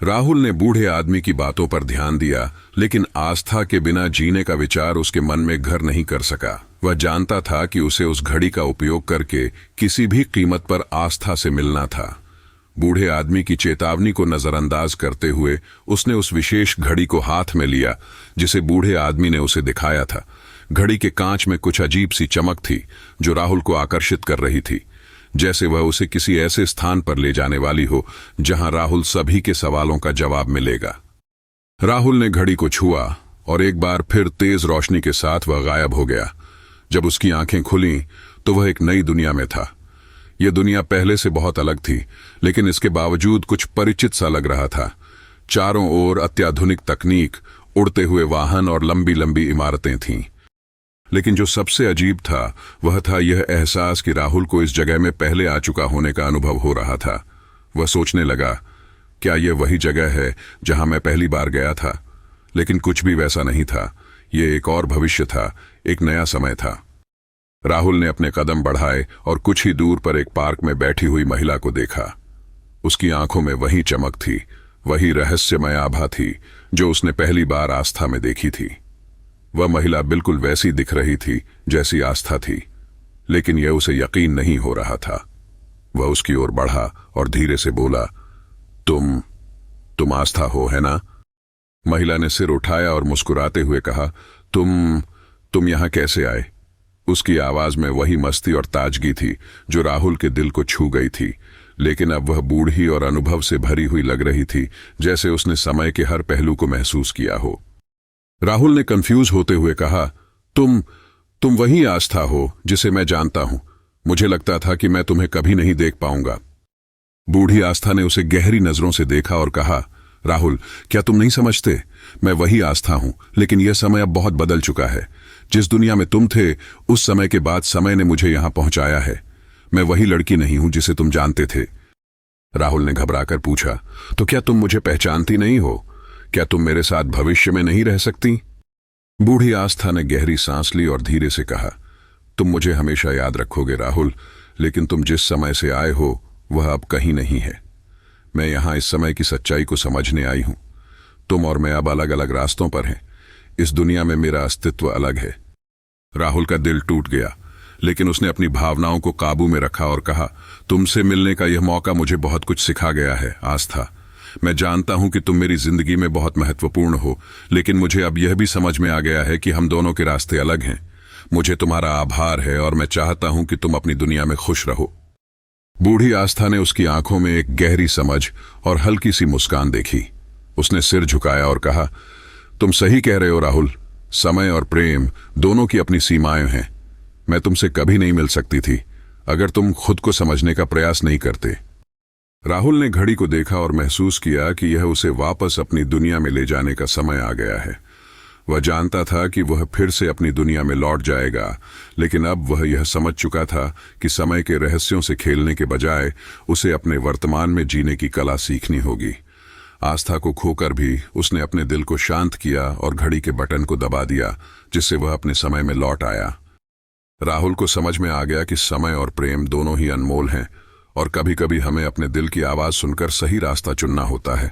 राहुल ने बूढ़े आदमी की बातों पर ध्यान दिया, लेकिन आस्था के बिना जीने का विचार उसके मन में घर नहीं कर सका। वह जानता था कि उसे उस घड़ी का उपयोग करके किसी भी कीमत पर आस्था से मिलना था। बूढ़े आदमी की चेतावनी को नजरअंदाज करते हुए उसने उस विशेष घड़ी को हाथ में लिया जिसे बूढ़े आदमी ने उसे दिखाया था। घड़ी के कांच में कुछ अजीब सी चमक थी जो राहुल को आकर्षित कर रही थी, जैसे वह उसे किसी ऐसे स्थान पर ले जाने वाली हो जहां राहुल सभी के सवालों का जवाब मिलेगा। राहुल ने घड़ी को छुआ और एक बार फिर तेज रोशनी के साथ वह गायब हो गया। जब उसकी आंखें खुलीं तो वह एक नई दुनिया में था। यह दुनिया पहले से बहुत अलग थी, लेकिन इसके बावजूद कुछ परिचित सा लग रहा था। चारों ओर अत्याधुनिक तकनीक, उड़ते हुए वाहन और लंबी लंबी इमारतें थीं। लेकिन जो सबसे अजीब था वह था यह एहसास कि राहुल को इस जगह में पहले आ चुका होने का अनुभव हो रहा था। वह सोचने लगा, क्या यह वही जगह है जहां मैं पहली बार गया था? लेकिन कुछ भी वैसा नहीं था। यह एक और भविष्य था, एक नया समय था। राहुल ने अपने कदम बढ़ाए और कुछ ही दूर पर एक पार्क में बैठी हुई महिला को देखा। उसकी आंखों में वही चमक थी, वही रहस्यमय आभा थी जो उसने पहली बार आस्था में देखी थी। वह महिला बिल्कुल वैसी दिख रही थी जैसी आस्था थी, लेकिन यह उसे यकीन नहीं हो रहा था। वह उसकी ओर बढ़ा और धीरे से बोला, तुम आस्था हो, है ना? महिला ने सिर उठाया और मुस्कुराते हुए कहा, तुम यहां कैसे आए? उसकी आवाज में वही मस्ती और ताजगी थी जो राहुल के दिल को छू गई थी, लेकिन अब वह बूढ़ी और अनुभव से भरी हुई लग रही थी, जैसे उसने समय के हर पहलू को महसूस किया हो। राहुल ने कंफ्यूज होते हुए कहा, तुम वही आस्था हो जिसे मैं जानता हूं। मुझे लगता था कि मैं तुम्हें कभी नहीं देख पाऊंगा। बूढ़ी आस्था ने उसे गहरी नजरों से देखा और कहा, राहुल, क्या तुम नहीं समझते? मैं वही आस्था हूं, लेकिन यह समय अब बहुत बदल चुका है। जिस दुनिया में तुम थे, उस समय के बाद समय ने मुझे यहां पहुंचाया है। मैं वही लड़की नहीं हूं जिसे तुम जानते थे। राहुल ने घबराकर पूछा, तो क्या तुम मुझे पहचानती नहीं हो? क्या तुम मेरे साथ भविष्य में नहीं रह सकती? बूढ़ी आस्था ने गहरी सांस ली और धीरे से कहा, तुम मुझे हमेशा याद रखोगे राहुल, लेकिन तुम जिस समय से आए हो वह अब कहीं नहीं है। मैं यहां इस समय की सच्चाई को समझने आई हूं। तुम और मैं अब अलग अलग रास्तों पर हैं। इस दुनिया में मेरा अस्तित्व अलग है। राहुल का दिल टूट गया, लेकिन उसने अपनी भावनाओं को काबू में रखा और कहा, तुमसे मिलने का यह मौका मुझे बहुत कुछ सिखा गया है आस्था। मैं जानता हूं कि तुम मेरी जिंदगी में बहुत महत्वपूर्ण हो, लेकिन मुझे अब यह भी समझ में आ गया है कि हम दोनों के रास्ते अलग हैं। मुझे तुम्हारा आभार है और मैं चाहता हूं कि तुम अपनी दुनिया में खुश रहो। बूढ़ी आस्था ने उसकी आंखों में एक गहरी समझ और हल्की सी मुस्कान देखी। उसने सिर झुकाया और कहा, तुम सही कह रहे हो राहुल। समय और प्रेम दोनों की अपनी सीमाएं हैं। मैं तुमसे कभी नहीं मिल सकती थी अगर तुम खुद को समझने का प्रयास नहीं करते। राहुल ने घड़ी को देखा और महसूस किया कि यह उसे वापस अपनी दुनिया में ले जाने का समय आ गया है। वह जानता था कि वह फिर से अपनी दुनिया में लौट जाएगा, लेकिन अब वह यह समझ चुका था कि समय के रहस्यों से खेलने के बजाय उसे अपने वर्तमान में जीने की कला सीखनी होगी। आस्था को खोकर भी उसने अपने दिल को शांत किया और घड़ी के बटन को दबा दिया, जिससे वह अपने समय में लौट आया। राहुल को समझ में आ गया कि समय और प्रेम दोनों ही अनमोल हैं और कभी कभी हमें अपने दिल की आवाज सुनकर सही रास्ता चुनना होता है।